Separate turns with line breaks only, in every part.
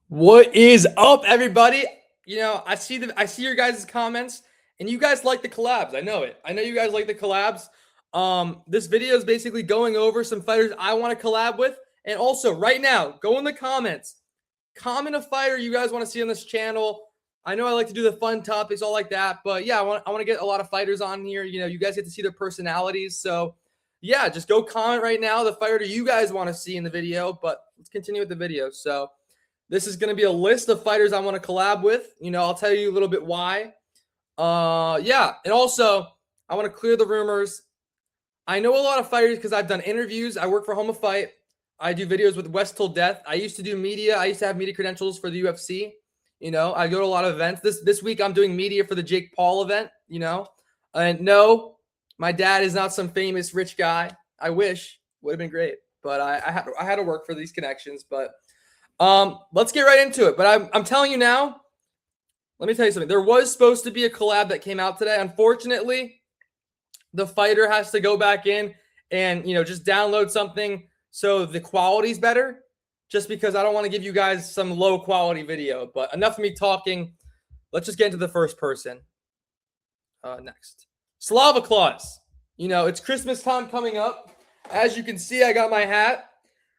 What is up, everybody? I see your guys' comments, and you guys like the collabs. I know it. I know you guys like the collabs. This video is basically going over some fighters I want to collab with, and also right now, go in the comments, comment a fighter you guys want to see on this channel. I know I like to do the fun topics, all like that, but yeah, I want to get a lot of fighters on here. You guys get to see their personalities, so yeah, just go comment right now the fighter you guys want to see in the video. But let's continue with the video. So. This is going to be a list of fighters I want to collab with. I'll tell you a little bit why. Yeah, and also I want to clear the rumors. I know a lot of fighters because I've done interviews. I work for Home of Fight. I do videos with West Till Death. I used to do media. I used to have media credentials for the UFC. I go to a lot of events. This week I'm doing media for the Jake Paul event. And no, my dad is not some famous rich guy. I wish. Would have been great, but I had to work for these connections. But let's get right into it. But I'm telling you now, let me tell you something. There was supposed to be a collab that came out today. Unfortunately, the fighter has to go back in and, just download something so the quality's better, just because I don't want to give you guys some low quality video. But enough of me talking. Let's just get into the first person. Next. Slava Claus. It's Christmas time coming up. As you can see, I got my hat.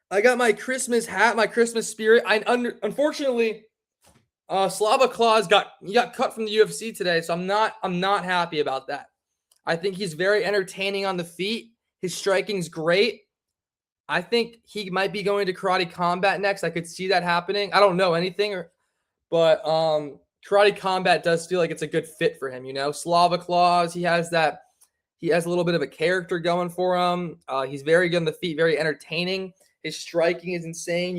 I got my Christmas hat, my Christmas spirit. Unfortunately, Slava Claus got cut from the UFC today, so I'm not happy about that. I think he's very entertaining on the feet. His striking's great. I think he might be going to Karate Combat next. I could see that happening. I don't know anything, but Karate Combat does feel like it's a good fit for him. Slava Claus, he has a little bit of a character going for him. He's very good on the feet, very entertaining. His striking is insane.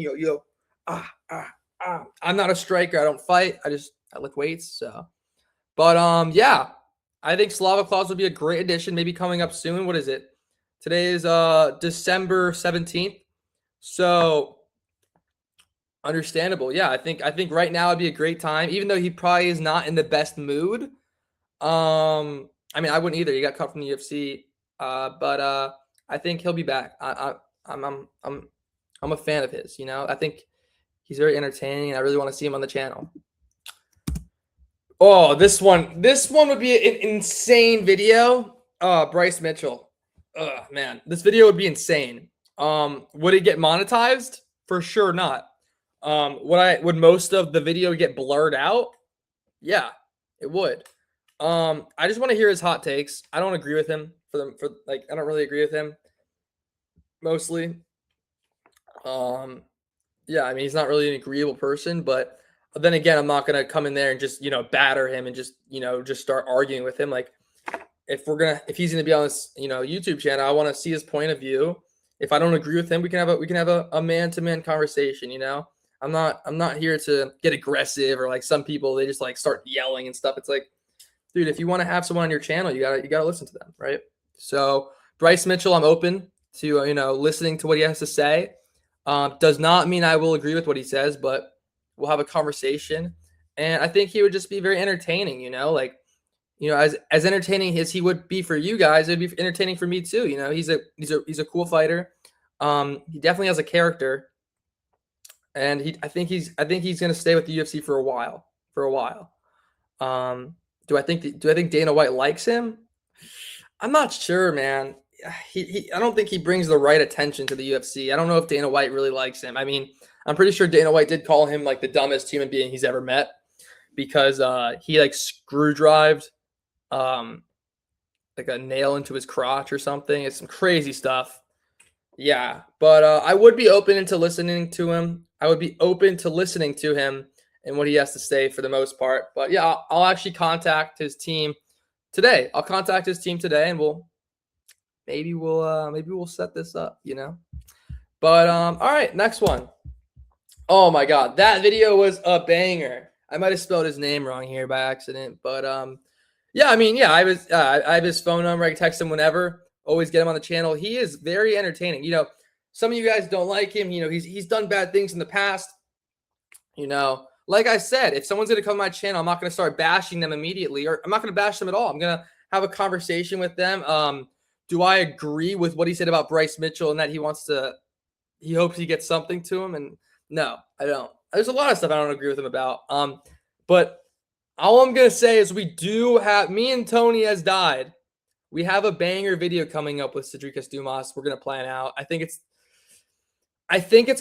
I'm not a striker. I don't fight. I lift weights. So, but yeah, I think Slava Claus will be a great addition. Maybe coming up soon. What is it? Today is December 17th. So understandable. Yeah, I think right now would be a great time. Even though he probably is not in the best mood. I mean, I wouldn't either. He got cut from the UFC. But I think he'll be back. I'm a fan of his, I think he's very entertaining, and I really want to see him on the channel. Oh, this one would be an insane video. Bryce Mitchell. Man, this video would be insane. Would it get monetized? For sure not. Would most of the video get blurred out? Yeah, it would. I just want to hear his hot takes. I don't agree with him I don't really agree with him mostly. Yeah, I mean, he's not really an agreeable person, but then again, I'm not going to come in there and just, batter him and just start arguing with him. Like if he's going to be on this, YouTube channel, I want to see his point of view. If I don't agree with him, we can have a man-to-man conversation, I'm not here to get aggressive, or like some people, they just like start yelling and stuff. It's like, dude, if you want to have someone on your channel, you gotta listen to them. Right. So Bryce Mitchell, I'm open to, listening to what he has to say. Does not mean I will agree with what he says, but we'll have a conversation. And I think he would just be very entertaining, as entertaining as he would be for you guys, it'd be entertaining for me too. He's a cool fighter. He definitely has a character, and I think he's going to stay with the UFC for a while. Do I think Dana White likes him? I'm not sure, man. I don't think he brings the right attention to the UFC. I don't know if Dana White really likes him. I mean, I'm pretty sure Dana White did call him like the dumbest human being he's ever met, because he like screwdrived like a nail into his crotch or something. It's some crazy stuff. Yeah, but I would be open to listening to him. I would be open to listening to him and what he has to say for the most part. But yeah, I'll actually contact his team today. And maybe we'll set this up, But all right, next one. Oh my God, that video was a banger. I might have spelled his name wrong here by accident, but yeah, I mean, yeah, I have his phone number. I can text him whenever. Always get him on the channel. He is very entertaining. Some of you guys don't like him. He's done bad things in the past. Like I said, if someone's gonna come to my channel, I'm not gonna start bashing them immediately, or I'm not gonna bash them at all. I'm gonna have a conversation with them. Do I agree with what he said about Bryce Mitchell and that he hopes he gets something to him? And no, I don't. there's a lot of stuff I don't agree with him about. But all I'm gonna say is we do have me and Tony has died. We have a banger video coming up with Cedric Dumas. We're gonna plan out. I think it's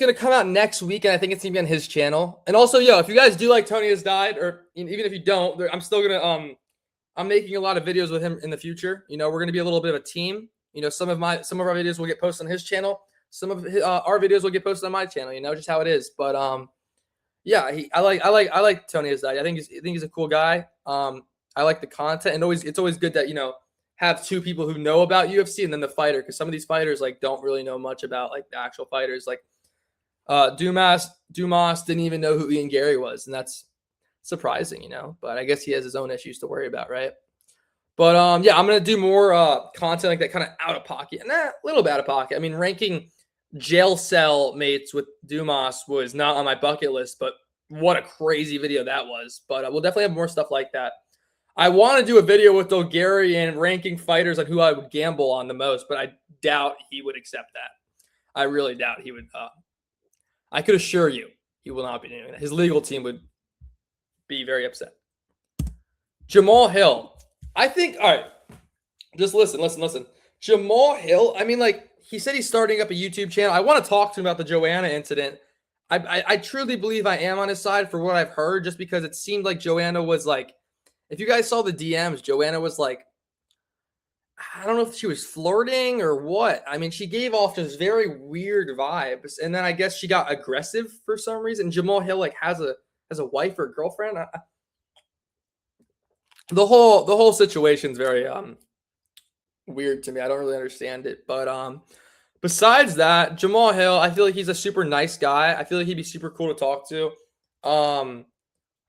gonna come out next week, and I think it's gonna be on his channel. And also, if you guys do like Tony has died, or even if you don't, I'm still gonna I'm making a lot of videos with him in the future. We're gonna be a little bit of a team. Some of our videos will get posted on his channel. Some of our videos will get posted on my channel. Just how it is. But yeah, I like Tony has died. I think he's a cool guy. I like the content, and it's always good that have two people who know about UFC and then the fighter, because some of these fighters don't really know much about the actual fighters. Dumas didn't even know who Ian Gary was, and that's surprising, But I guess he has his own issues to worry about, right? But yeah, I'm gonna do more content like that, kind of out of pocket, and a little bit out of pocket. I mean, ranking jail cell mates with Dumas was not on my bucket list, but what a crazy video that was. But we'll definitely have more stuff like that. I want to do a video with Bulgarian ranking fighters on who I would gamble on the most, but I doubt he would accept that. I really doubt he would. I could assure you he will not be doing that. His legal team would be very upset. Jamahal Hill. I think, all right, just listen. Jamahal Hill, I mean, he said he's starting up a YouTube channel. I want to talk to him about the Joanna incident. I truly believe I am on his side for what I've heard, just because it seemed like Joanna was if you guys saw the DMs, Joanna was I don't know if she was flirting or what. I mean, she gave off just very weird vibes, and then I guess she got aggressive for some reason. Jamahal Hill has a wife or a girlfriend. The whole situation's very weird to me. I don't really understand it, but besides that, Jamahal Hill, I feel like he's a super nice guy. I feel like he'd be super cool to talk to.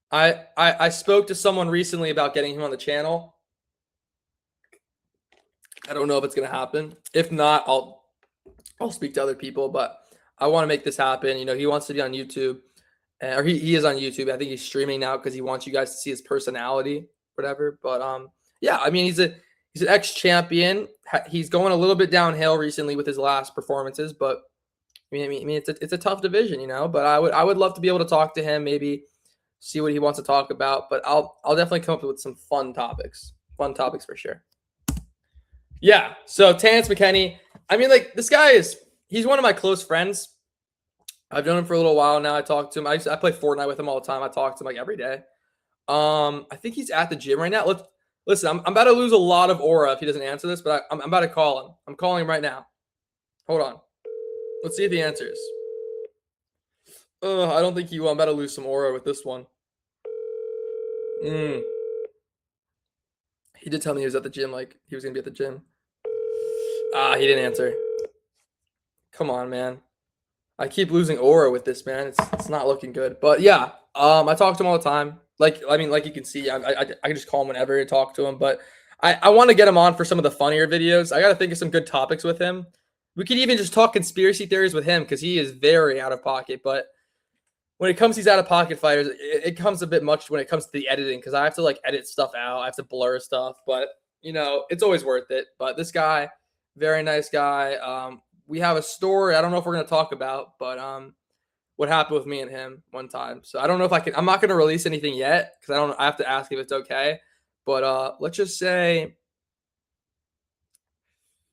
I spoke to someone recently about getting him on the channel. I don't know if it's gonna happen. If not, I'll speak to other people, but I want to make this happen. He wants to be on YouTube, or he is on YouTube. I think he's streaming now because he wants you guys to see his personality, whatever. But yeah, I mean, he's an ex-champion. He's going a little bit downhill recently with his last performances, but I mean, it's a tough division, But I would love to be able to talk to him, maybe see what he wants to talk about. But I'll definitely come up with some fun topics for sure. Yeah. So Terrance McKinney, I mean, this guy he's one of my close friends. I've known him for a little while now. I talk to him. I play Fortnite with him all the time. I talk to him every day. I think he's at the gym right now. Listen, I'm about to lose a lot of aura if he doesn't answer this, but I'm about to call him. I'm calling him right now. Hold on. Let's see if he answers. I don't think he will. I'm about to lose some aura with this one. He did tell me he was at the gym, he was going to be at the gym. He didn't answer. Come on, man. I keep losing aura with this, man. It's not looking good. But yeah, I talk to him all the time. Like you can see, I can just call him whenever I talk to him. But I want to get him on for some of the funnier videos. I got to think of some good topics with him. We could even just talk conspiracy theories with him because he is very out of pocket. But when it comes to these out of pocket fighters, it comes a bit much when it comes to the editing because I have to edit stuff out. I have to blur stuff. But it's always worth it. But this guy, very nice guy. We have a story. I don't know if we're going to talk about, but what happened with me and him one time. So I don't know if I can. I'm not going to release anything yet because I have to ask if it's okay. But let's just say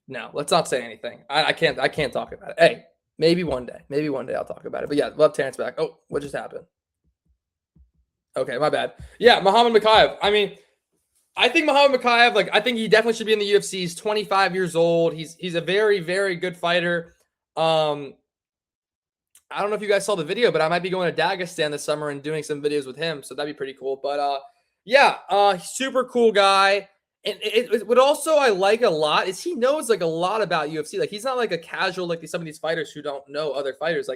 no. Let's not say anything. I can't talk about it. Hey, maybe one day I'll talk about it. But yeah, love Terrance back. Oh, what just happened? Okay, my bad. Yeah, Mohamed Mokaev. I mean, I think Mohamed Mokaev, I think he definitely should be in the UFC. He's 25 years old. He's a very, very good fighter. I don't know if you guys saw the video, but I might be going to Dagestan this summer and doing some videos with him. So that'd be pretty cool. But yeah, super cool guy. And what also I like a lot is he knows a lot about UFC. He's not a casual some of these fighters who don't know other fighters.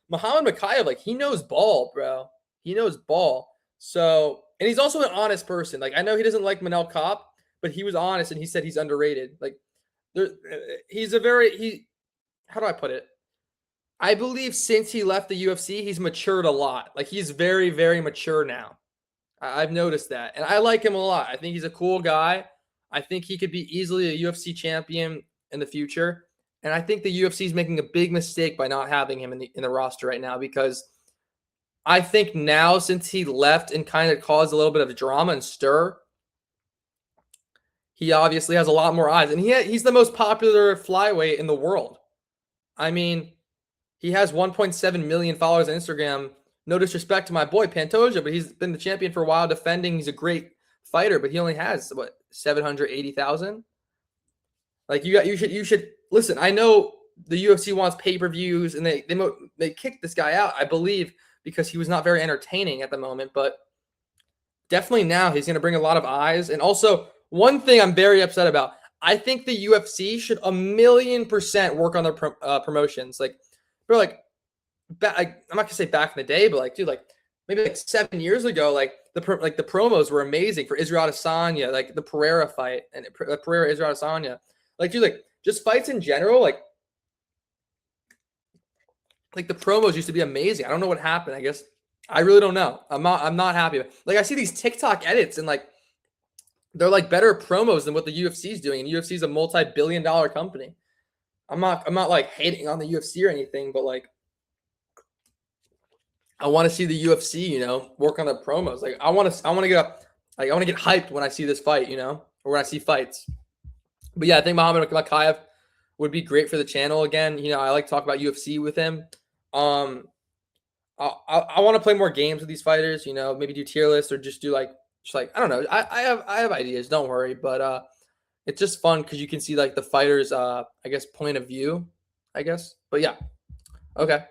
Mohamed Mokaev, he knows ball, bro. He knows ball. So, and he's also an honest person. I know he doesn't like Manel Kape, but he was honest and he said he's underrated. He's how do I put it? I believe since he left the UFC, he's matured a lot. He's very, very mature now. I've noticed that. And I like him a lot. I think he's a cool guy. I think he could be easily a UFC champion in the future. And I think the UFC is making a big mistake by not having him in the roster right now because I think now, since he left and kind of caused a little bit of drama and stir, he obviously has a lot more eyes. And he's the most popular flyweight in the world. I mean, he has 1.7 million followers on Instagram. No disrespect to my boy Pantoja, but he's been the champion for a while, defending. He's a great fighter, but he only has, what, 780,000? Like, you should listen. I know the UFC wants pay-per-views, and they kicked this guy out, I believe, because he was not very entertaining at the moment. But definitely now he's going to bring a lot of eyes. And also, one thing I'm very upset about, I think the UFC should 1,000,000% work on their promotions. Like, bro, like, I'm not gonna say back in the day, but like, dude, like maybe like 7 years ago, like the promos were amazing for Israel Adesanya, like the Pereira fight and the Pereira Israel Adesanya. Like, dude, like just fights in general, like the promos used to be amazing. I don't know what happened. I guess I really don't know. I'm not happy. Like, I see these TikTok edits and like they're like better promos than what the UFC is doing. And UFC is a multi-billion-dollar company. I'm not like hating on the UFC or anything, but like I want to see the UFC, work on their promos. Like I want to get hyped when I see this fight, or when I see fights. But yeah, I think Mohamed Mokaev would be great for the channel again. I like to talk about UFC with him. I want to play more games with these fighters, maybe do tier lists or just do I don't know. I have ideas, don't worry, but it's just fun because you can see like the fighters I guess point of view, I guess. But yeah. Okay.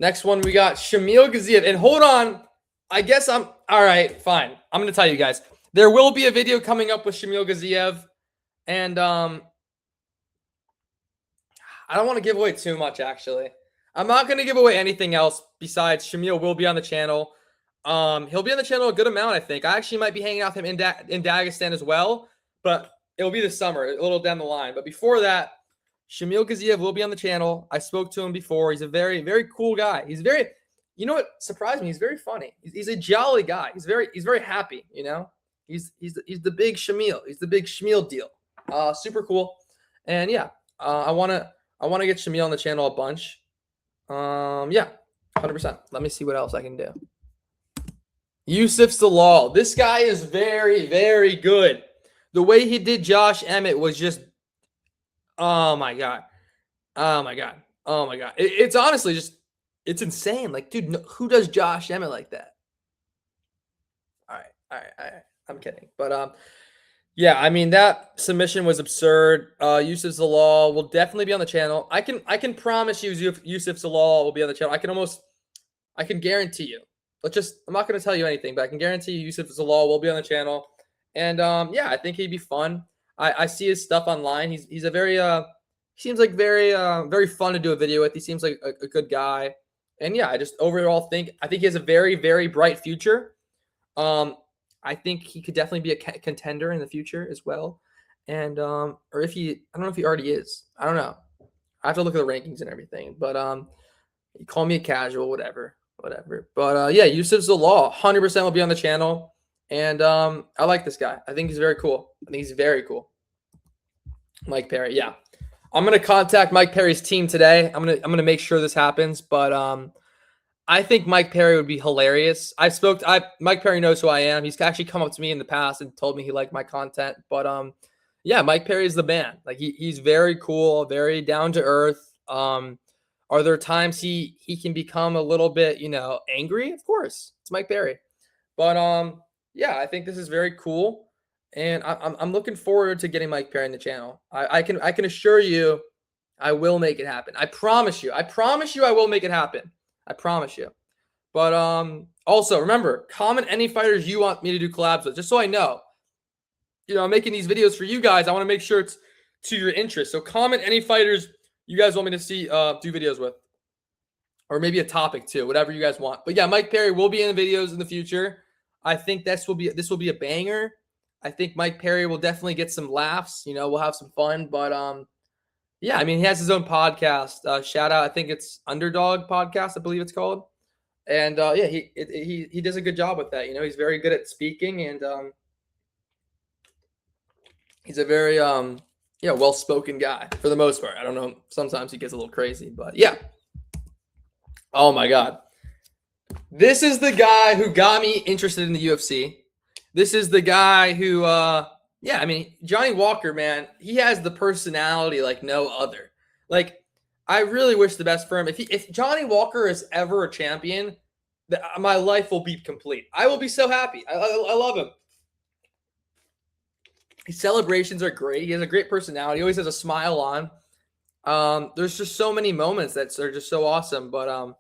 Next one, we got Shamil Gaziev. And hold on. I guess all right, fine. I'm going to tell you guys. There will be a video coming up with Shamil Gaziev. And I don't want to give away too much, actually. I'm not going to give away anything else besides Shamil will be on the channel. He'll be on the channel a good amount, I think. I actually might be hanging out with him in Dagestan as well. But it'll be this summer, a little down the line. But before that, Shamil Gaziev will be on the channel. I spoke to him before. He's a very, very cool guy. He's very, what surprised me? He's very funny. He's a jolly guy. He's very happy. He's the big Shamil. He's the big Shamil deal. Super cool. And yeah, I wanna get Shamil on the channel a bunch. Yeah, 100%. Let me see what else I can do. Youssef Zalal. This guy is very, very good. The way he did Josh Emmett was just. Oh my God. It's honestly just, it's insane. Like, dude, who does Josh Emmett like that? All right. I'm kidding. But, yeah, I mean, that submission was absurd. Youssef Zalal will definitely be on the channel. I can promise you Youssef Zalal will be on the channel. I can guarantee you. I'm not going to tell you anything, but I can guarantee you Youssef Zalal will be on the channel. And, yeah, I think he'd be fun. I see his stuff online. He's a very seems like very fun to do a video with. He seems like a good guy. And yeah, I just overall think he has a very, very bright future. I think he could definitely be a contender in the future as well. And I don't know if he already is. I don't know. I have to look at the rankings and everything. But you call me a casual, whatever. But yeah, Youssef Zalal 100% will be on the channel. And I like this guy. I think he's very cool. Mike Perry, yeah. I'm gonna contact Mike Perry's team today. I'm gonna make sure this happens. But I think Mike Perry would be hilarious. Mike Perry knows who I am. He's actually come up to me in the past and told me he liked my content. But yeah, Mike Perry is the man. Like he's very cool, very down to earth. Are there times he can become a little bit, angry? Of course, it's Mike Perry. But yeah, I think this is very cool. And I'm looking forward to getting Mike Perry in the channel. I can assure you I will make it happen. I promise you I will make it happen. I promise you. But also remember, comment any fighters you want me to do collabs with, just so I know. I'm making these videos for you guys. I want to make sure it's to your interest. So comment any fighters you guys want me to see do videos with. Or maybe a topic too, whatever you guys want. But yeah, Mike Perry will be in the videos in the future. I think this will be a banger. I think Mike Perry will definitely get some laughs. We'll have some fun. But yeah, I mean, he has his own podcast. Shout out, I think it's Underdog Podcast, I believe it's called. And yeah, he does a good job with that. He's very good at speaking, and he's a very well-spoken guy for the most part. I don't know. Sometimes he gets a little crazy, but yeah. Oh my God. This is the guy who got me interested in the UFC. This is the guy who, yeah, I mean, Johnny Walker, man, he has the personality like no other. Like, I really wish the best for him. If Johnny Walker is ever a champion, my life will be complete. I will be so happy. I love him. His celebrations are great. He has a great personality. He always has a smile on. There's just so many moments that are just so awesome. But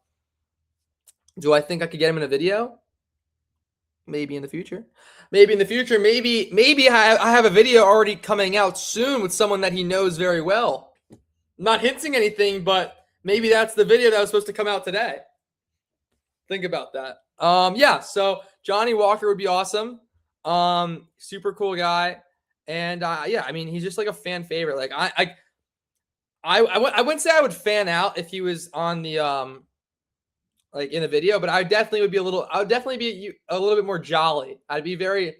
do I think I could get him in a video? Maybe in the future. Maybe in the future. Maybe I have a video already coming out soon with someone that he knows very well. Not hinting anything, but maybe that's the video that was supposed to come out today. Think about that. Yeah, so Johnny Walker would be awesome. Super cool guy. And yeah, I mean, he's just like a fan favorite. Like I wouldn't say I would fan out if he was on the like in a video, but I definitely would be I would definitely be a little bit more jolly. I would be very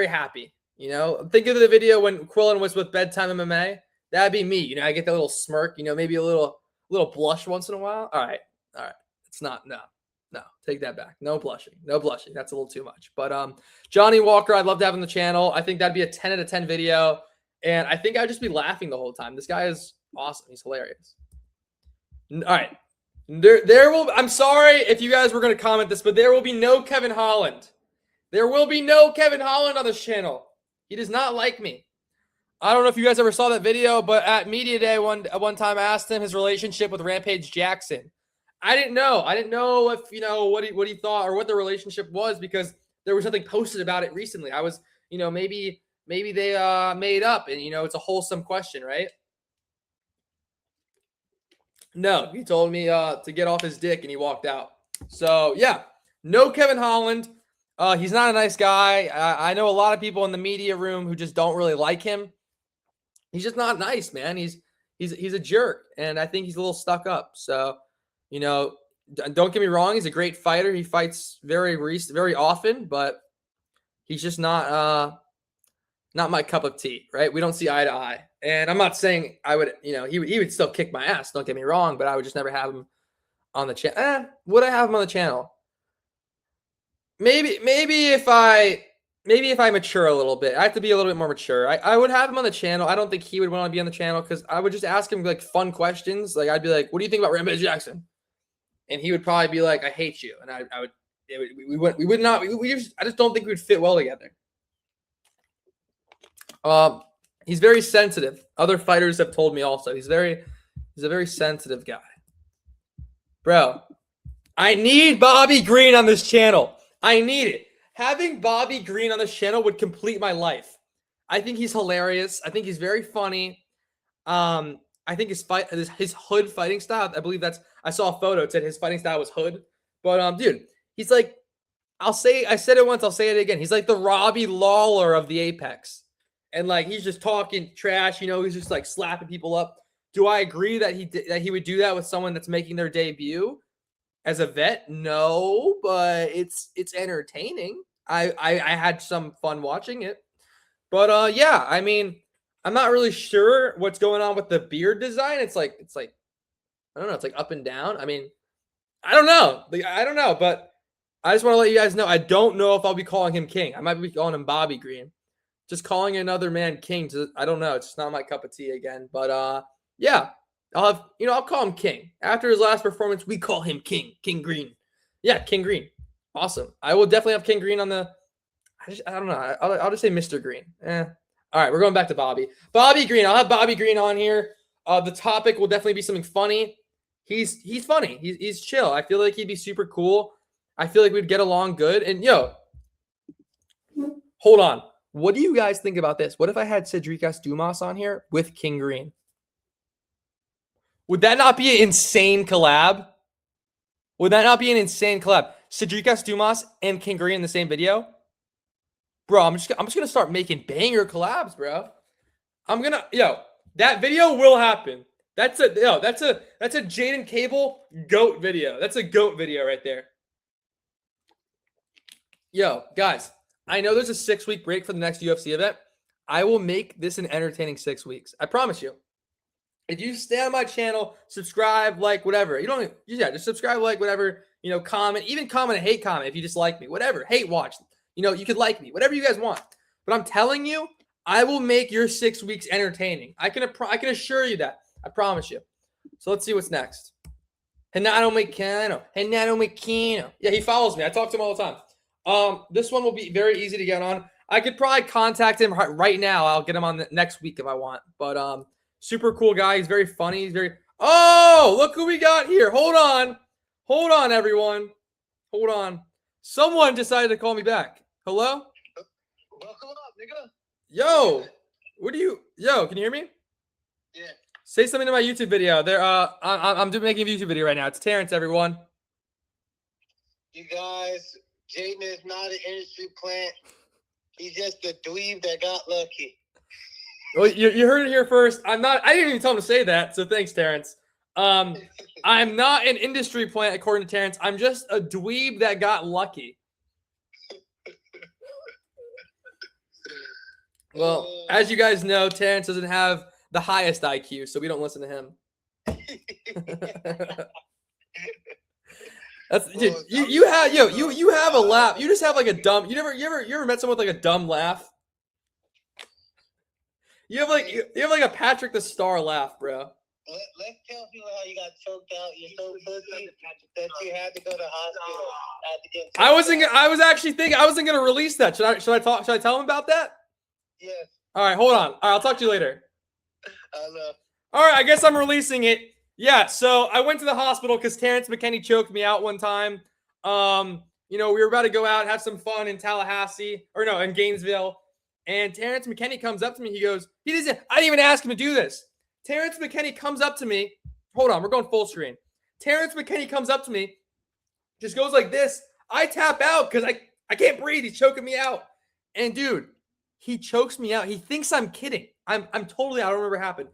happy. You know, think of the video when Quillen was with Bedtime MMA. That'd be me. You know, I get that little smirk, you know, maybe a little blush once in a while. All right. It's not, no, take that back. No blushing. That's a little too much. But Johnny Walker, I'd love to have on the channel. I think that'd be a 10 out of 10 video. And I think I'd just be laughing the whole time. This guy is awesome. He's hilarious. All right. I'm sorry if you guys were going to comment this, but there will be no Kevin Holland. There will be no Kevin Holland on this channel. He does not like me. I don't know if you guys ever saw that video, but at Media Day one time I asked him his relationship with Rampage Jackson. I didn't know if, you know, what he thought or what the relationship was, because there was something posted about it recently. I was, you know, maybe they made up, and, you know, it's a wholesome question, right? No, he told me to get off his dick, and he walked out. So, yeah, no Kevin Holland. He's not a nice guy. I know a lot of people in the media room who just don't really like him. He's just not nice, man. He's a jerk, and I think he's a little stuck up. So, you know, don't get me wrong. He's a great fighter. He fights very often, but he's just not my cup of tea, right? We don't see eye to eye. And I'm not saying I would, you know, he would still kick my ass. Don't get me wrong, but I would just never have him on the channel. Would I have him on the channel? Maybe if I mature a little bit. I have to be a little bit more mature. I would have him on the channel. I don't think he would want to be on the channel, because I would just ask him like fun questions. Like, I'd be like, "What do you think about Rampage Jackson?" And he would probably be like, "I hate you." And I just don't think we would fit well together. He's very sensitive. Other fighters have told me also. He's a very sensitive guy. Bro, I need Bobby Green on this channel. I need it. Having Bobby Green on this channel would complete my life. I think he's hilarious. I think he's very funny. I think his hood fighting style, I believe I saw a photo. It said his fighting style was hood. But dude, he's like, I said it once, I'll say it again. He's like the Robbie Lawler of the Apex. And like, he's just talking trash, you know, he's just like slapping people up. Do I agree that he would do that with someone that's making their debut as a vet? No, but it's entertaining. I had some fun watching it. But yeah, I mean, I'm not really sure what's going on with the beard design. It's like I don't know, it's like up and down. I mean, I don't know. But I just want to let you guys know, I don't know if I'll be calling him King. I might be calling him Bobby Green. Just calling another man King, I don't know. It's just not my cup of tea again. But yeah, I'll call him King. After his last performance, we call him King Green. Yeah, King Green. Awesome. I will definitely have King Green on the, I don't know. I'll just say Mr. Green. All right, we're going back to Bobby. Bobby Green. I'll have Bobby Green on here. The topic will definitely be something funny. He's funny. He's chill. I feel like he'd be super cool. I feel like we'd get along good. And hold on. What do you guys think about this? What if I had Cedricas Dumas on here with King Green? Would that not be an insane collab? Cedricas Dumas and King Green in the same video? Bro, I'm just gonna start making banger collabs, bro. That video will happen. That's a Jaden Cable GOAT video. That's a GOAT video right there. Yo, guys, I know there's a 6-week break for the next UFC event. I will make this an entertaining 6 weeks. I promise you. If you stay on my channel, subscribe, like, whatever. Just subscribe, like, whatever. You know, comment a hate comment if you dislike me, whatever. Hate watch. You know, you could like me, whatever you guys want. But I'm telling you, I will make your 6 weeks entertaining. I can assure you that. I promise you. So let's see what's next. Renato McKinney. Yeah, he follows me. I talk to him all the time. This one will be very easy to get on. I could probably contact him right now. I'll get him on the next week if I want. But super cool guy. He's very funny. He's very. Oh, look who we got here. Hold on, everyone. Hold on. Someone decided to call me back. Hello?
Welcome up, nigga.
Yo, can you hear me?
Yeah.
Say something to my YouTube video. I'm making a YouTube video right now. It's Terrence, everyone.
You guys, Jaden is not an industry plant. He's just a dweeb that got lucky.
Well, you heard it here first. I didn't even tell him to say that, so thanks, Terrence. I'm not an industry plant, according to Terrence. I'm just a dweeb that got lucky. Well, as you guys know, Terrence doesn't have the highest IQ, so we don't listen to him. That's dude, you have a laugh. You just have like a dumb. You ever met someone with like a dumb laugh? You have like a Patrick the Star laugh, bro.
Let's tell people how you got choked out. You're so pussy that you had to go to the hospital.
I wasn't gonna release that. Should I tell him about that?
Yes.
All right, hold on. All right, I'll talk to you later. All right, I guess I'm releasing it. Yeah, so I went to the hospital because Terrance McKinney choked me out one time. You know, we were about to go out, have some fun in in Gainesville. And Terrance McKinney comes up to me. He goes, I didn't even ask him to do this. Terrance McKinney comes up to me. Hold on, we're going full screen. Terrance McKinney comes up to me, just goes like this. I tap out because I can't breathe. He's choking me out. And dude, he chokes me out. He thinks I'm kidding. I'm totally, I don't remember what happened.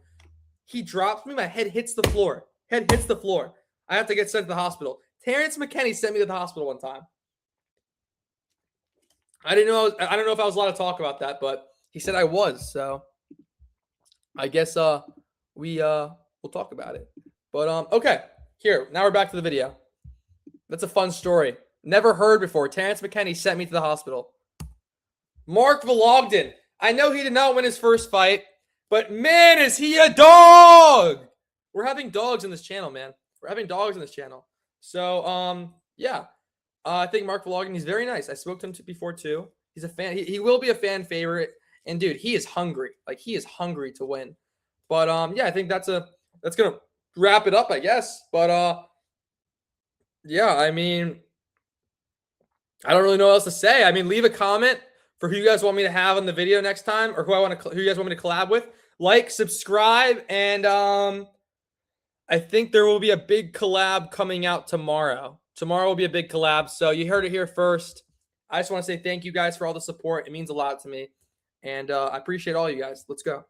He drops me. My head hits the floor. I have to get sent to the hospital. Terrance McKinney sent me to the hospital one time. I don't know if I was allowed to talk about that, but he said I was. So I guess we'll talk about it. But okay. Here, now we're back to the video. That's a fun story. Never heard before. Terrance McKinney sent me to the hospital. Mark Vologden. I know he did not win his first fight, but man, is he a dog! We're having dogs in this channel, man. We're having dogs in this channel. So, yeah. I think Mark Vologden, he's very nice. I spoke to him before, too. He's a fan. He will be a fan favorite. And, dude, he is hungry. Like, he is hungry to win. But, yeah, I think that's going to wrap it up, I guess. But, yeah, I mean, I don't really know what else to say. I mean, leave a comment for who you guys want me to have on the video next time, or who you guys want me to collab with. Like, subscribe, and I think there will be a big collab coming out tomorrow. Tomorrow will be a big collab, so you heard it here first. I just want to say thank you guys for all the support. It means a lot to me, and I appreciate all you guys. Let's go.